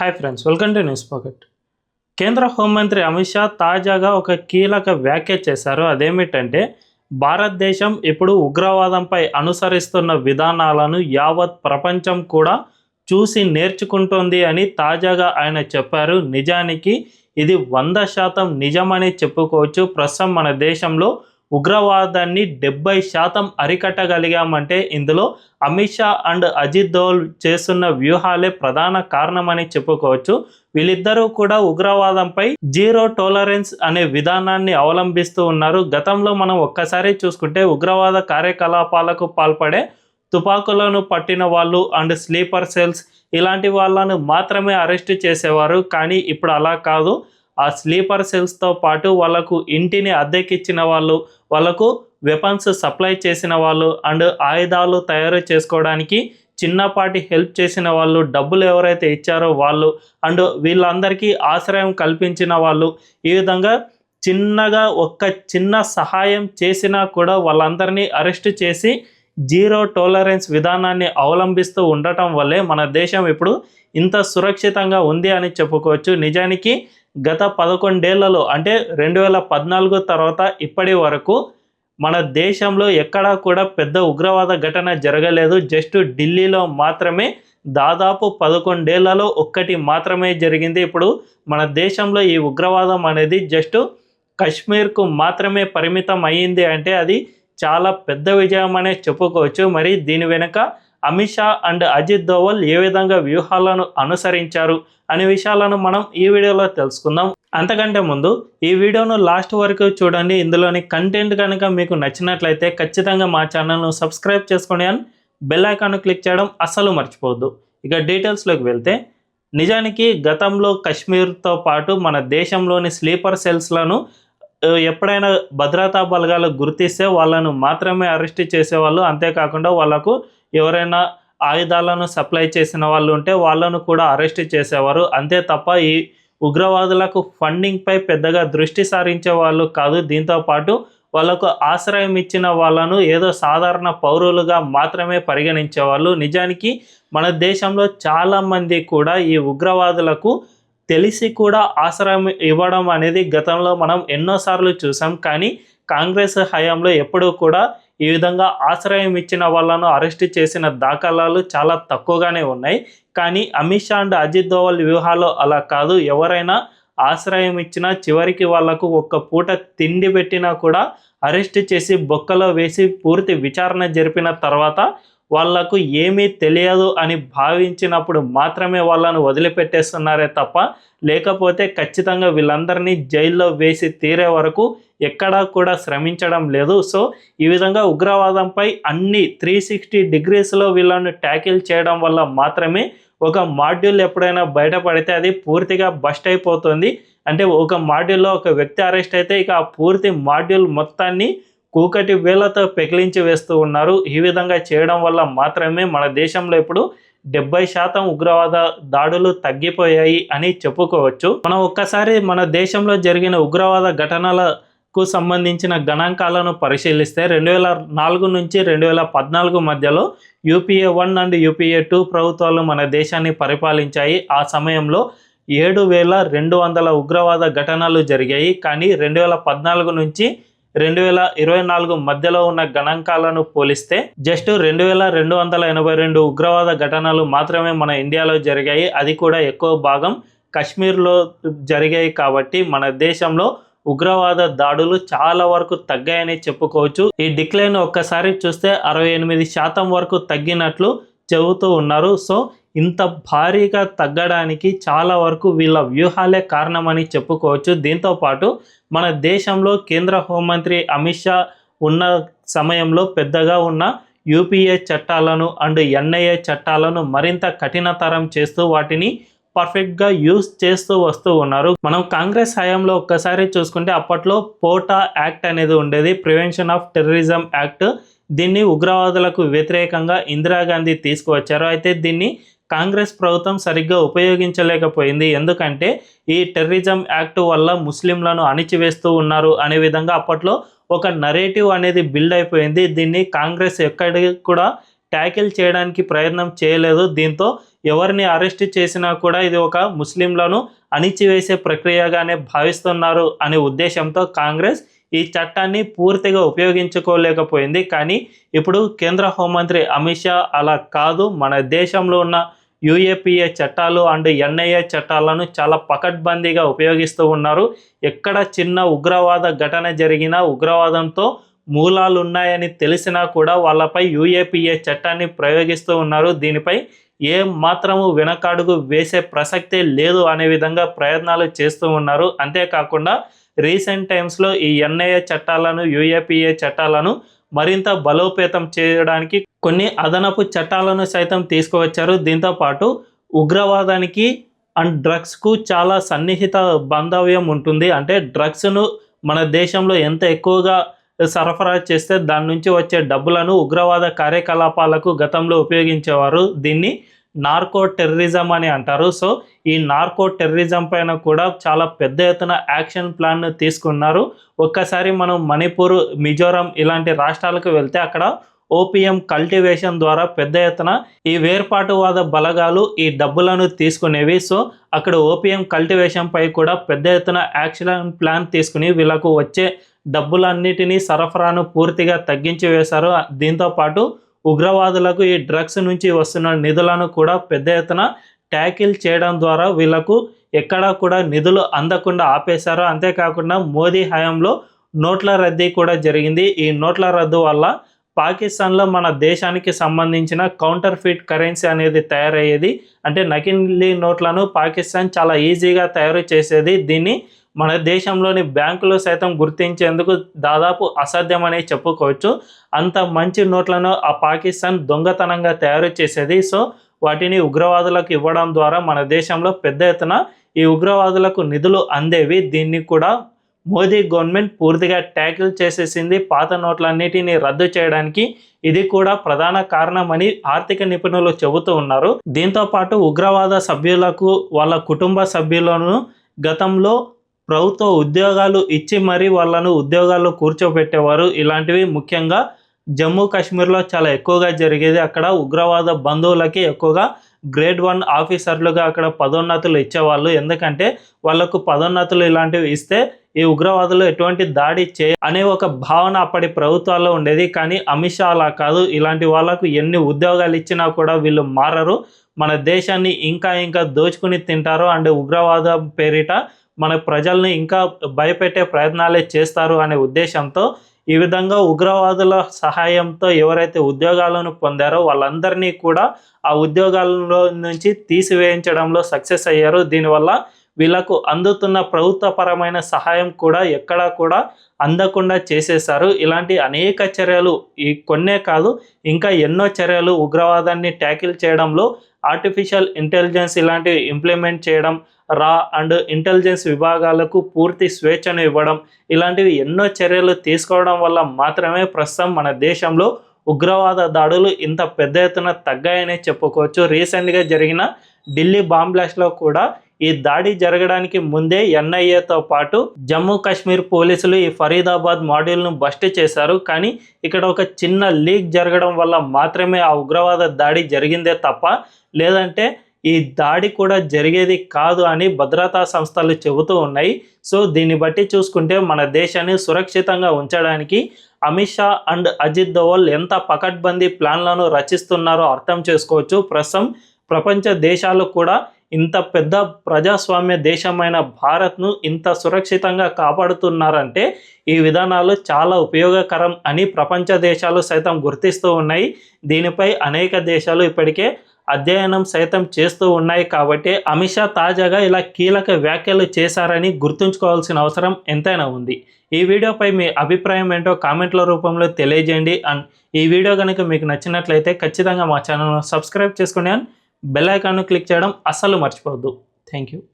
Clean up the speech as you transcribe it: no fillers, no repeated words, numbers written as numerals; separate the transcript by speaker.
Speaker 1: Hi friends, welcome to news pocket. కేంద్ర హోంమంత్రి అమిత్ షా తాజాగా ఒక కీలక వ్యాఖ్య చేశారు. అదేమిటంటే, భారతదేశం ఇప్పుడు ఉగ్రవాదంపై అనుసరిస్తున్న విధానాలను యావత్ ప్రపంచం కూడా చూసి నేర్చుకుంటోంది అని తాజాగా ఆయన చెప్పారు. నిజానికి ఇది 100% నిజమని చెప్పుకోవచ్చు. ప్రస్తుతం మన దేశంలో ఉగ్రవాదాన్ని 70% అరికట్టగలిగామంటే ఇందులో అమిత్ షా అండ్ అజిత్ దోవల్ చేస్తున్న వ్యూహాలే ప్రధాన కారణమని చెప్పుకోవచ్చు. వీళ్ళిద్దరూ కూడా ఉగ్రవాదంపై జీరో టాలరెన్స్ అనే విధానాన్ని అవలంబిస్తూ ఉన్నారు. గతంలో మనం ఒక్కసారి చూసుకుంటే ఉగ్రవాద కార్యకలాపాలకు పాల్పడే తుపాకులను పట్టిన వాళ్ళు అండ్ స్లీపర్ సెల్స్ ఇలాంటి వాళ్ళను మాత్రమే అరెస్ట్ చేసేవారు. కానీ ఇప్పుడు అలా కాదు. ఆ స్లీపర్ సెల్స్తో పాటు వాళ్ళకు ఇంటిని అద్దెకిచ్చిన వాళ్ళు, వాళ్ళకు వెపన్స్ సప్లై చేసిన వాళ్ళు అండ్ ఆయుధాలు తయారు చేసుకోవడానికి చిన్నపాటి హెల్ప్ చేసిన వాళ్ళు, డబ్బులు ఎవరైతే ఇచ్చారో వాళ్ళు అండ్ వీళ్ళందరికీ ఆశ్రయం కల్పించిన వాళ్ళు, ఈ విధంగా చిన్నగా చిన్న సహాయం చేసినా కూడా వాళ్ళందరినీ అరెస్ట్ చేసి జీరో టాలరెన్స్ విధానాన్ని అవలంబిస్తూ ఉండటం వల్లే మన దేశం ఇప్పుడు ఇంత సురక్షితంగా ఉంది అని చెప్పుకోవచ్చు. నిజానికి గత 11 ఏళ్లలో అంటే 2014 తర్వాత ఇప్పటి వరకు మన దేశంలో ఎక్కడా కూడా పెద్ద ఉగ్రవాద ఘటన జరగలేదు. జస్ట్ ఢిల్లీలో మాత్రమే దాదాపు 11 ఏళ్లలో ఒక్కటి మాత్రమే జరిగింది. ఇప్పుడు మన దేశంలో ఈ ఉగ్రవాదం అనేది జస్ట్ కశ్మీర్కు మాత్రమే పరిమితం అయ్యింది అంటే అది చాలా పెద్ద విజయం అనే చెప్పుకోవచ్చు. మరి దీని వెనుక అమిత్ షా అండ్ అజిత్ దోవల్ ఏ విధంగా వ్యూహాలను అనుసరించారు అనే విషయాలను మనం ఈ వీడియోలో తెలుసుకుందాం. అంతకంటే ముందు ఈ వీడియోను లాస్ట్ వరకు చూడండి. ఇందులోని కంటెంట్ కనుక మీకు నచ్చినట్లయితే ఖచ్చితంగా మా ఛానల్ను సబ్స్క్రైబ్ చేసుకోండి అండ్ బెల్ ఐకాన్ క్లిక్ చేయడం అస్సలు మర్చిపోవద్దు. ఇక డీటెయిల్స్లోకి వెళ్తే, నిజానికి గతంలో కశ్మీర్తో పాటు మన దేశంలోని స్లీపర్ సెల్స్లను ఎప్పుడైనా భద్రతా బలగాలు గుర్తిస్తే వాళ్ళను మాత్రమే అరెస్ట్ చేసేవాళ్ళు. అంతేకాకుండా వాళ్ళకు ఎవరైనా ఆయుధాలను సప్లై చేసిన వాళ్ళు ఉంటే వాళ్ళను కూడా అరెస్ట్ చేసేవారు. అంతే తప్ప ఈ ఉగ్రవాదులకు ఫండింగ్పై పెద్దగా దృష్టి సారించే వాళ్ళు కాదు. దీంతోపాటు వాళ్ళకు ఆశ్రయం ఇచ్చిన వాళ్ళను ఏదో సాధారణ పౌరులుగా మాత్రమే పరిగణించేవాళ్ళు. నిజానికి మన దేశంలో చాలామంది కూడా ఈ ఉగ్రవాదులకు తెలిసి కూడా ఆశ్రయం ఇవ్వడం అనేది గతంలో మనం ఎన్నోసార్లు చూసాం. కానీ కాంగ్రెస్ హయాంలో ఎప్పుడూ కూడా ఈ విధంగా ఆశ్రయం ఇచ్చిన వాళ్ళను అరెస్ట్ చేసిన దాఖలాలు చాలా తక్కువగానే ఉన్నాయి. కానీ అమిత్ షా అండ్ అజిత్ దోవల్ వ్యూహాలో అలా కాదు. ఎవరైనా ఆశ్రయం ఇచ్చినా చివరికి వాళ్లకు ఒక్క పూట తిండి పెట్టినా కూడా అరెస్ట్ చేసి బొక్కలో వేసి పూర్తి విచారణ జరిపిన తర్వాత వాళ్లకు ఏమీ తెలియదు అని భావించినప్పుడు మాత్రమే వాళ్ళను వదిలిపెట్టేస్తున్నారే తప్ప లేకపోతే ఖచ్చితంగా వీళ్ళందరినీ జైల్లో వేసి తీరే వరకు ఎక్కడా కూడా శ్రమించడం లేదు. సో ఈ విధంగా ఉగ్రవాదంపై అన్ని 360 డిగ్రీస్లో వీళ్ళను ట్యాకిల్ చేయడం వల్ల మాత్రమే ఒక మాడ్యూల్ ఎప్పుడైనా బయటపడితే అది పూర్తిగా బస్ట్ అయిపోతుంది. అంటే ఒక మాడ్యూల్లో ఒక వ్యక్తి అరెస్ట్ అయితే ఇక ఆ పూర్తి మాడ్యూల్ మొత్తాన్ని కూకటి వేలతో పెకిలించి వేస్తూ ఉన్నారు. ఈ విధంగా చేయడం వల్ల మాత్రమే మన దేశంలో ఇప్పుడు 70% ఉగ్రవాద దాడులు తగ్గిపోయాయి అని చెప్పుకోవచ్చు. మనం ఒక్కసారి మన దేశంలో జరిగిన ఉగ్రవాద ఘటనలకు సంబంధించిన గణాంకాలను పరిశీలిస్తే 2004 నుంచి 2014 మధ్యలో UPA 1 అండ్ UPA 2 ప్రభుత్వాలు మన దేశాన్ని పరిపాలించాయి. ఆ సమయంలో 7,200 ఉగ్రవాద ఘటనలు జరిగాయి. కానీ 2014 నుంచి 2024 మధ్యలో ఉన్న గణాంకాలను పోలిస్తే జస్ట్ 2,282 ఉగ్రవాద ఘటనలు మాత్రమే మన ఇండియాలో జరిగాయి. అది కూడా ఎక్కువ భాగం కశ్మీర్లో జరిగాయి. కాబట్టి మన దేశంలో ఉగ్రవాద దాడులు చాలా వరకు తగ్గాయని చెప్పుకోవచ్చు. ఈ డిక్లైన్ ఒక్కసారి చూస్తే 68% వరకు తగ్గినట్లు చెబుతూ ఉన్నారు. సో ఇంత భారీగా తగ్గడానికి చాలా వరకు వీళ్ళ వ్యూహాలే కారణమని చెప్పుకోవచ్చు. దీంతోపాటు మన దేశంలో కేంద్ర హోంమంత్రి అమిత్ షా ఉన్న సమయంలో పెద్దగా ఉన్న UPA చట్టాలను అండ్ NIA చట్టాలను మరింత కఠినతరం చేస్తూ వాటిని పర్ఫెక్ట్గా యూజ్ చేస్తూ వస్తూ ఉన్నారు. మనం కాంగ్రెస్ హయాంలో ఒక్కసారి చూసుకుంటే అప్పట్లో పోటా యాక్ట్ అనేది ఉండేది, ప్రివెన్షన్ ఆఫ్ టెర్రరిజం యాక్ట్. దీన్ని ఉగ్రవాదులకు వ్యతిరేకంగా ఇందిరాగాంధీ తీసుకువచ్చారు. అయితే దీన్ని కాంగ్రెస్ ప్రభుత్వం సరిగ్గా ఉపయోగించలేకపోయింది. ఎందుకంటే ఈ టెర్రరిజం యాక్ట్ వల్ల ముస్లింలను అణిచివేస్తూ ఉన్నారు అనే విధంగా అప్పట్లో ఒక నరేటివ్ అనేది బిల్డ్ అయిపోయింది. దీన్ని కాంగ్రెస్ ఎక్కడికి కూడా ట్యాకిల్ చేయడానికి ప్రయత్నం చేయలేదు. దీంతో ఎవరిని అరెస్ట్ చేసినా కూడా ఇది ఒక ముస్లింలను అణిచివేసే ప్రక్రియగానే భావిస్తున్నారు అనే ఉద్దేశంతో కాంగ్రెస్ ఈ చట్టాన్ని పూర్తిగా ఉపయోగించుకోలేకపోయింది. కానీ ఇప్పుడు కేంద్ర హోంమంత్రి అమిత్ షా అలా కాదు, మన దేశంలో ఉన్న యూఏపీఏ చట్టాలు అండ్ ఎన్ఐఏ చట్టాలను చాలా పకడ్బందీగా ఉపయోగిస్తూ ఉన్నారు. ఎక్కడ చిన్న ఉగ్రవాద ఘటన జరిగినా, ఉగ్రవాదంతో మూలాలు ఉన్నాయని తెలిసినా కూడా వాళ్ళపై యూఏపీఏ చట్టాన్ని ప్రయోగిస్తూ ఉన్నారు. దీనిపై ఏ మాత్రము వెనకాడుగు వేసే ప్రసక్తే లేదు అనే విధంగా ప్రయత్నాలు చేస్తూ ఉన్నారు. అంతేకాకుండా రీసెంట్ టైమ్స్లో ఈ ఎన్ఐఏ చట్టాలను, యూఏపీఏ చట్టాలను మరింత బలోపేతం చేయడానికి కొన్ని అదనపు చట్టాలను సైతం తీసుకువచ్చారు. దీంతోపాటు ఉగ్రవాదానికి అండ్ డ్రగ్స్కు చాలా సన్నిహిత బాంధవ్యం ఉంటుంది. అంటే డ్రగ్స్ను మన దేశంలో ఎంత ఎక్కువగా సరఫరా చేస్తే దాని నుంచి వచ్చే డబ్బులను ఉగ్రవాద కార్యకలాపాలకు గతంలో ఉపయోగించేవారు. దీన్ని నార్కో టెర్రరిజం అని అంటారు. సో ఈ నార్కో టెర్రరిజం పైన కూడా చాలా పెద్ద ఎత్తున యాక్షన్ ప్లాన్ తీసుకున్నారు. ఒక్కసారి మనం మణిపూర్, మిజోరాం ఇలాంటి రాష్ట్రాలకు వెళ్తే అక్కడ ఓపీఎం కల్టివేషన్ ద్వారా పెద్ద ఎత్తున ఈ వేర్పాటువాద బలగాలు ఈ డబ్బులను తీసుకునేవి. సో అక్కడ ఓపీఎం కల్టివేషన్ పై కూడా పెద్ద ఎత్తున యాక్షన్ ప్లాన్ తీసుకుని వీళ్ళకు వచ్చే డబ్బులన్నిటినీ సరఫరాను పూర్తిగా తగ్గించి వేశారు. దీంతోపాటు ఉగ్రవాదులకు ఈ డ్రగ్స్ నుంచి వస్తున్న నిధులను కూడా పెద్ద ఎత్తున ట్యాకిల్ చేయడం ద్వారా వీళ్ళకు ఎక్కడా కూడా నిధులు అందకుండా ఆపేశారు. అంతేకాకుండా మోదీ హయాంలో నోట్ల రద్దీ కూడా జరిగింది. ఈ నోట్ల రద్దు వల్ల పాకిస్తాన్లో మన దేశానికి సంబంధించిన కౌంటర్ ఫిట్ కరెన్సీ అనేది తయారయ్యేది. అంటే నకిలీ నోట్లను పాకిస్తాన్ చాలా ఈజీగా తయారు చేసేది. దీన్ని మన దేశంలోని బ్యాంకులు సైతం గుర్తించేందుకు దాదాపు అసాధ్యమని చెప్పుకోవచ్చు. అంత మంచి నోట్లను ఆ పాకిస్తాన్ దొంగతనంగా తయారు చేసేది. సో వాటిని ఉగ్రవాదులకు ఇవ్వడం ద్వారా మన దేశంలో పెద్ద ఎత్తున ఈ ఉగ్రవాదులకు నిధులు అందేవి. దీన్ని కూడా మోదీ గవర్నమెంట్ పూర్తిగా ట్యాకిల్ చేసేసింది. పాత నోట్లన్నిటిని రద్దు చేయడానికి ఇది కూడా ప్రధాన కారణమని ఆర్థిక నిపుణులు చెబుతూ ఉన్నారు. దీంతోపాటు ఉగ్రవాద సభ్యులకు వాళ్ళ కుటుంబ సభ్యులను గతంలో ప్రభుత్వ ఉద్యోగాలు ఇచ్చి మరీ వాళ్ళను ఉద్యోగాల్లో కూర్చోబెట్టేవారు. ఇలాంటివి ముఖ్యంగా జమ్మూ కాశ్మీర్లో చాలా ఎక్కువగా జరిగేది. అక్కడ ఉగ్రవాద బంధువులకి ఎక్కువగా గ్రేడ్ 1 ఆఫీసర్లుగా అక్కడ పదోన్నతులు ఇచ్చేవాళ్ళు. ఎందుకంటే వాళ్ళకు పదోన్నతులు ఇలాంటివి ఇస్తే ఈ ఉగ్రవాదులు ఎటువంటి దాడి అనే ఒక భావన అప్పటి ప్రభుత్వాల్లో ఉండేది. కానీ అమిత్ షా అలా కాదు. ఇలాంటి వాళ్ళకు ఎన్ని ఉద్యోగాలు ఇచ్చినా కూడా వీళ్ళు మారరు. మన దేశాన్ని ఇంకా ఇంకా దోచుకుని తింటారు అండ్ ఉగ్రవాదం పేరిట మన ప్రజల్ని ఇంకా భయపెట్టే ప్రయత్నాలే చేస్తారు అనే ఉద్దేశంతో ఈ విధంగా ఉగ్రవాదుల సహాయంతో ఎవరైతే ఉద్యోగాలను పొందారో వాళ్ళందరినీ కూడా ఆ ఉద్యోగాలలో నుంచి తీసివేయించడంలో సక్సెస్ అయ్యారు. దీనివల్ల వీళ్ళకు అందుతున్న ప్రభుత్వపరమైన సహాయం కూడా ఎక్కడా కూడా అందకుండా చేసేశారు. ఇలాంటి అనేక చర్యలు, ఈ కొన్నే కాదు ఇంకా ఎన్నో చర్యలు ఉగ్రవాదాన్ని ట్యాకిల్ చేయడంలో ఆర్టిఫిషియల్ ఇంటెలిజెన్స్ ఇలాంటివి ఇంప్లిమెంట్ చేయడం, రా అండ్ ఇంటెలిజెన్స్ విభాగాలకు పూర్తి స్వేచ్ఛను ఇవ్వడం, ఇలాంటివి ఎన్నో చర్యలు తీసుకోవడం వల్ల మాత్రమే ప్రస్తుతం మన దేశంలో ఉగ్రవాద దాడులు ఇంత పెద్ద ఎత్తున తగ్గాయనే చెప్పుకోవచ్చు. రీసెంట్గా జరిగిన ఢిల్లీ బాంబ్ బ్లాస్ట్లో కూడా ఈ దాడి జరగడానికి ముందే ఎన్ఐఏతో పాటు జమ్మూ కాశ్మీర్ పోలీసులు ఈ ఫరీదాబాద్ మాడ్యూల్ను బస్ట్ చేశారు. కానీ ఇక్కడ ఒక చిన్న లీక్ జరగడం వల్ల మాత్రమే ఆ ఉగ్రవాద దాడి జరిగిందే తప్ప లేదంటే ఈ దాడి కూడా జరిగేది కాదు అని భద్రతా సంస్థలు చెబుతూ ఉన్నాయి. సో దీన్ని బట్టి చూసుకుంటే మన దేశాన్ని సురక్షితంగా ఉంచడానికి అమిత్ షా అండ్ అజిత్ దోవల్ ఎంత పకడ్బందీ ప్లాన్లను రచిస్తున్నారో అర్థం చేసుకోవచ్చు. ప్రస్తుతం ప్రపంచ దేశాలు కూడా ఇంత పెద్ద ప్రజాస్వామ్య దేశమైన భారత్ను ఇంత సురక్షితంగా కాపాడుతున్నారంటే ఈ విధానాలు చాలా ఉపయోగకరం అని ప్రపంచ దేశాలు సైతం గుర్తిస్తూ ఉన్నాయి. దీనిపై అనేక దేశాలు ఇప్పటికే అధ్యయనం సైతం చేస్తూ ఉన్నాయి. కాబట్టి అమిత్ షా తాజాగా ఇలా కీలక వ్యాఖ్యలు చేశారని గుర్తుంచుకోవాల్సిన అవసరం ఎంతైనా ఉంది. ఈ వీడియోపై మీ అభిప్రాయం ఏంటో కామెంట్ల రూపంలో తెలియజేయండి. అండ్ ఈ వీడియో కనుక మీకు నచ్చినట్లయితే ఖచ్చితంగా మా ఛానల్ను సబ్స్క్రైబ్ చేసుకోండి అండ్ బెల్ ఐకాన్ను క్లిక్ చేయడం అస్సలు మర్చిపోవద్దు. Thank you.